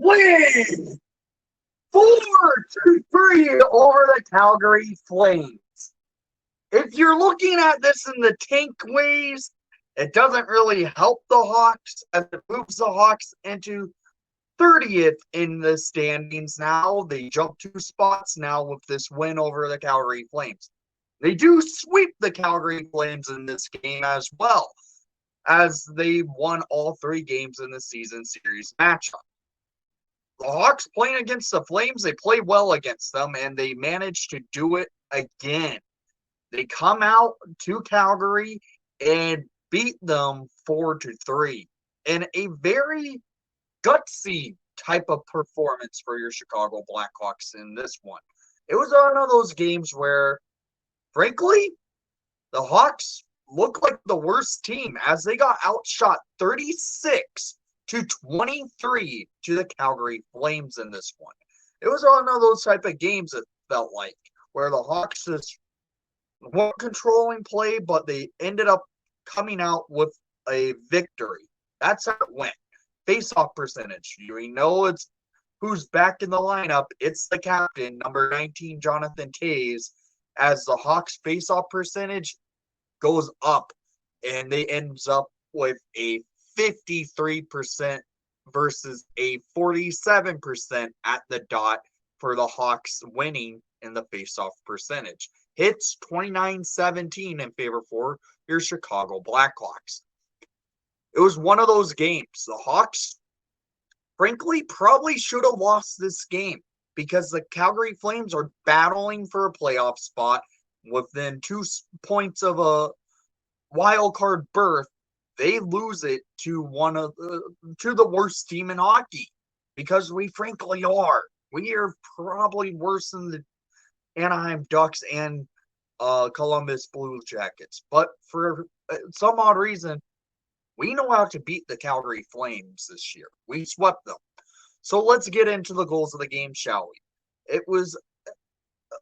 win 4-3 over the Calgary Flames. If you're looking at this in the tank ways, it doesn't really help the Hawks as it moves the Hawks into 30th in the standings now. They jump 2 spots now with this win over the Calgary Flames. They do sweep the Calgary Flames in this game as well, as they won all 3 games in the season series matchup. The Hawks playing against the Flames, they play well against them, and they managed to do it again. They come out to Calgary and beat them 4-3 in a very gutsy type of performance for your Chicago Blackhawks in this one. It was one of those games where, frankly, the Hawks looked like the worst team as they got outshot 36-23 to the Calgary Flames in this one. It was one of those type of games it felt like, where the Hawks just weren't controlling play, but they ended up coming out with a victory. That's how it went. Face-off percentage. You know it's who's back in the lineup. It's the captain, number 19, Jonathan Toews, as the Hawks face-off percentage goes up, and they ends up with a 53% versus a 47% at the dot for the Hawks winning in the face-off percentage. Hits 29-17 in favor for your Chicago Blackhawks. It was one of those games. The Hawks, frankly, probably should have lost this game because the Calgary Flames are battling for a playoff spot within 2 points of a wild card berth. They lose it to to the worst team in hockey, because we frankly are. We are probably worse than the Anaheim Ducks and Columbus Blue Jackets. But for some odd reason, we know how to beat the Calgary Flames this year. We swept them. So let's get into the goals of the game, shall we? It was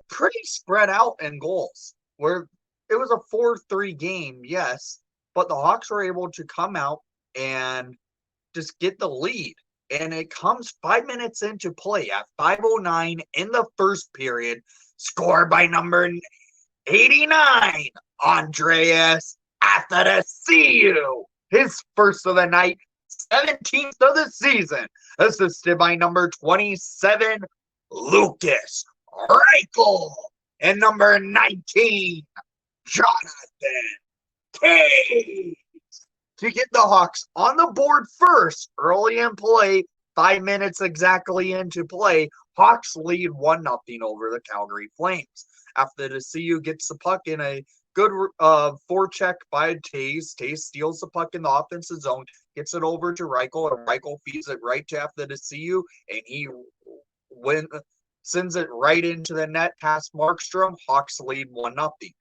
pretty spread out in goals, where it was a 4-3 game, yes, but the Hawks were able to come out and just get the lead. And it comes 5 minutes into play at 5:09 in the first period, scored by number 89, Andreas Athanasiou. His first of the night, 17th of the season, assisted by number 27, Lucas Reichel, and number 19, Jonathan Toews, to get the Hawks on the board first early in play. 5 minutes exactly into play, Hawks lead 1-0 over the Calgary Flames. After the CU gets the puck in a good forecheck by Toews. Toews steals the puck in the offensive zone, gets it over to Reichel, and Reichel feeds it right to after the CU, and he sends it right into the net past Markstrom. Hawks lead 1-0.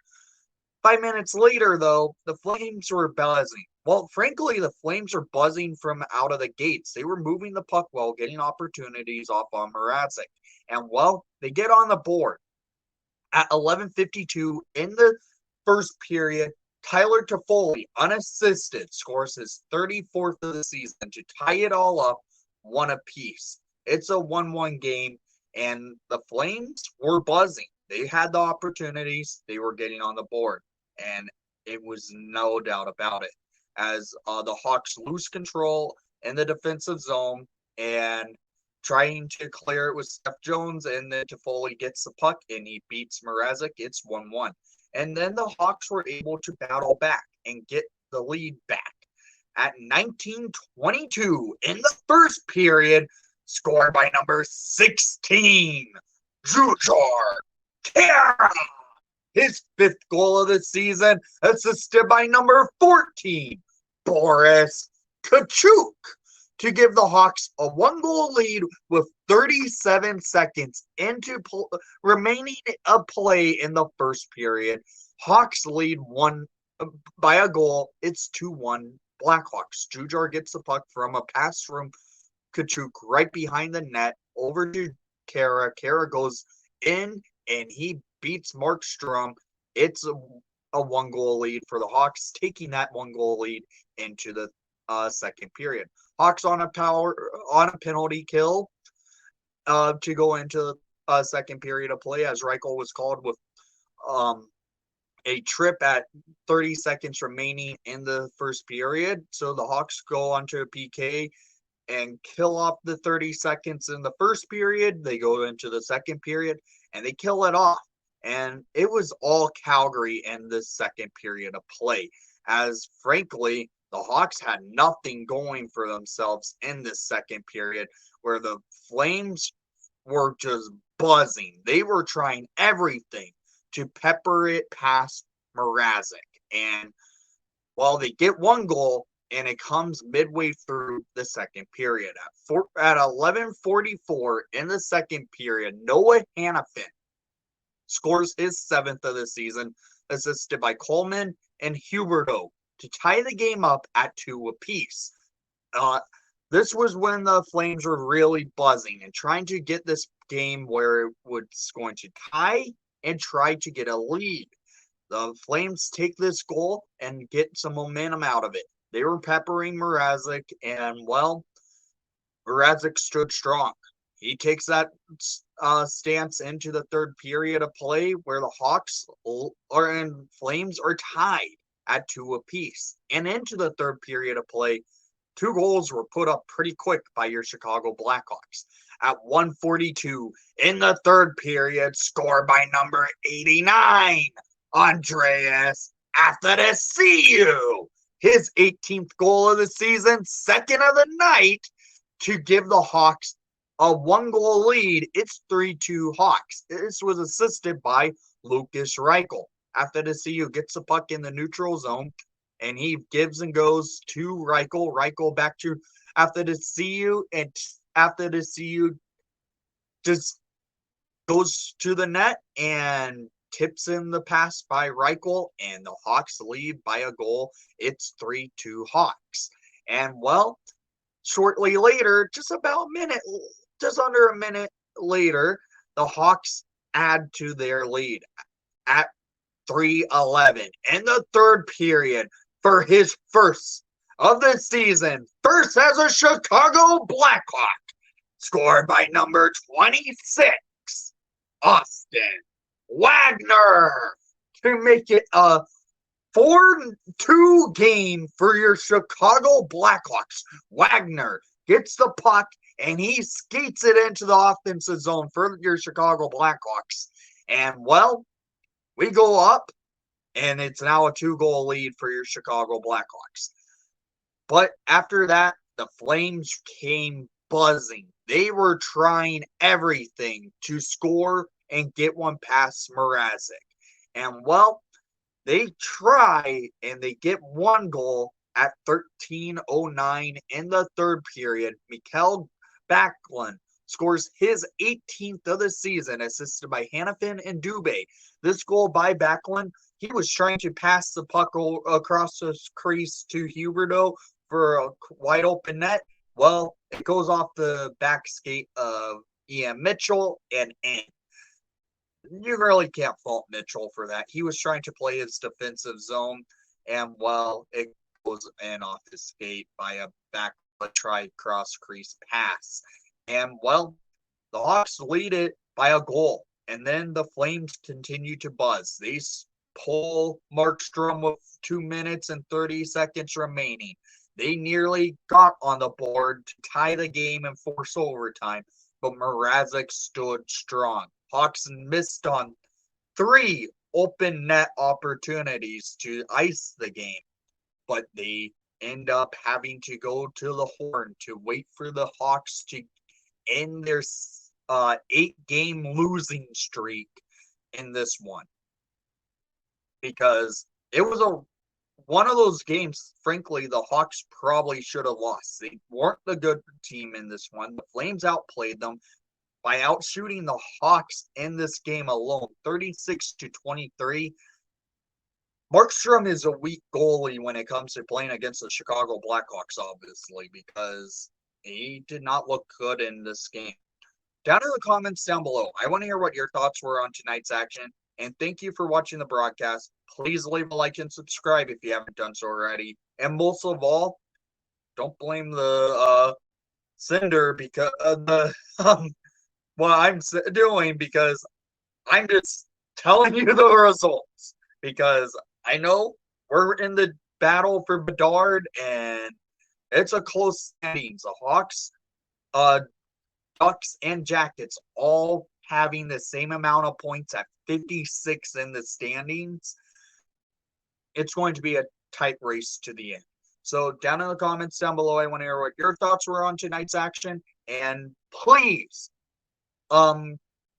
5 minutes later, though, the Flames were buzzing. Well, frankly, the Flames were buzzing from out of the gates. They were moving the puck well, getting opportunities off on Mrazek. And, well, they get on the board. At 11:52 in the first period, Tyler Toffoli, unassisted, scores his 34th of the season to tie it all up 1 apiece. It's a 1-1 game, and the Flames were buzzing. They had the opportunities. They were getting on the board, and it was no doubt about it. As the Hawks lose control in the defensive zone and trying to clear it with Seth Jones, and then Toffoli gets the puck and he beats Mrazek. It's 1-1. And then the Hawks were able to battle back and get the lead back. At 19:22 in the first period, scored by number 16, Jujhar Khaira. His 5th goal of the season, assisted by number 14, Boris Kachuk, to give the Hawks a 1-goal lead with 37 seconds into remaining a play in the first period. Hawks lead 1 by a goal. It's 2-1 Blackhawks. Jujhar gets the puck from a pass from Kachuk right behind the net over to Khaira. Khaira goes in and he beats Markstrom. It's a 1-goal lead for the Hawks, taking that 1-goal lead into the second period. Hawks on a penalty kill to go into second period of play, as Reichel was called with a trip at 30 seconds remaining in the first period. So the Hawks go onto a PK and kill off the 30 seconds in the first period. They go into the second period and they kill it off. And it was all Calgary in the second period of play, as frankly, the Hawks had nothing going for themselves in the second period, where the Flames were just buzzing. They were trying everything to pepper it past Mrazek. And well, they get one goal, and it comes midway through the second period. At 11:44 in the second period, Noah Hannafin scores his 7th of the season, assisted by Coleman and Huberdeau, to tie the game up at 2 apiece. This was when the Flames were really buzzing and trying to get this game where it was going to tie and try to get a lead. The Flames take this goal and get some momentum out of it. They were peppering Mrazek, and well, Mrazek stood strong. He takes that stance into the third period of play, where the Hawks and Flames are tied at 2 apiece. And into the third period of play, 2 goals were put up pretty quick by your Chicago Blackhawks. At 1:42 in the third period, scored by number 89, Andreas Athanasiou. His 18th goal of the season, 2nd of the night, to give the Hawks a 1-goal lead. It's 3-2 Hawks. This was assisted by Lucas Reichel. Athanasiou gets the puck in the neutral zone, and he gives and goes to Reichel. Reichel back to Athanasiou, and Athanasiou just goes to the net and tips in the pass by Reichel, and the Hawks lead by a goal. It's 3-2 Hawks. And well, shortly later, just under a minute later, the Hawks add to their lead at 3:11 in the third period for his first of the season. First as a Chicago Blackhawk, scored by number 26, Austin Wagner, to make it a 4-2 game for your Chicago Blackhawks. Wagner gets the puck and he skates it into the offensive zone for your Chicago Blackhawks. And well, we go up, and it's now a 2-goal lead for your Chicago Blackhawks. But after that, the Flames came buzzing. They were trying everything to score and get one past Mrazek. And well, they try and they get 1 goal at 13:09 in the third period. Mikael Backlund scores his 18th of the season, assisted by Hannafin and Dubé. This goal by Backlund, he was trying to pass the puck across the crease to Huberdeau for a wide open net. Well, it goes off the back skate of Ian Mitchell and in. You really can't fault Mitchell for that. He was trying to play his defensive zone, and well, it goes in off his skate by a cross crease pass. And well, the Hawks lead it by a goal, and then the Flames continue to buzz. They pull Markstrom with 2 minutes and 30 seconds remaining. They nearly got on the board to tie the game and force overtime, but Mrazek stood strong. Hawks missed on 3 open net opportunities to ice the game, but they end up having to go to the horn to wait for the Hawks to end their 8-game losing streak in this one, because it was one of those games, frankly, the Hawks probably should have lost. They weren't the good team in this one. The Flames outplayed them by outshooting the Hawks in this game alone, 36-23. Markstrom is a weak goalie when it comes to playing against the Chicago Blackhawks, obviously, because he did not look good in this game. Down in the comments down below, I want to hear what your thoughts were on tonight's action, and thank you for watching the broadcast. Please leave a like and subscribe if you haven't done so already. And most of all, don't blame the Cinder because the what I'm doing, because I'm just telling you the results, because I know we're in the battle for Bedard and it's a close standings. The Hawks, uh, Ducks, and Jackets all having the same amount of points at 56 in the standings. It's going to be a tight race to the end. So down in the comments down below, I want to hear what your thoughts were on tonight's action. And please,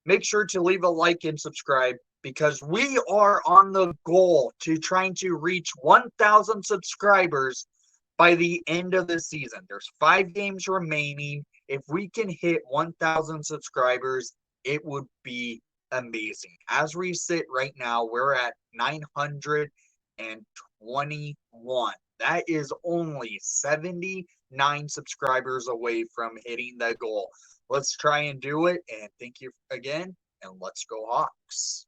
make sure to leave a like and subscribe, because we are on the goal to trying to reach 1,000 subscribers by the end of the season. There's 5 games remaining. If we can hit 1,000 subscribers, it would be amazing. As we sit right now, we're at 921. That is only 79 subscribers away from hitting the goal. Let's try and do it. And thank you again. And let's go Hawks.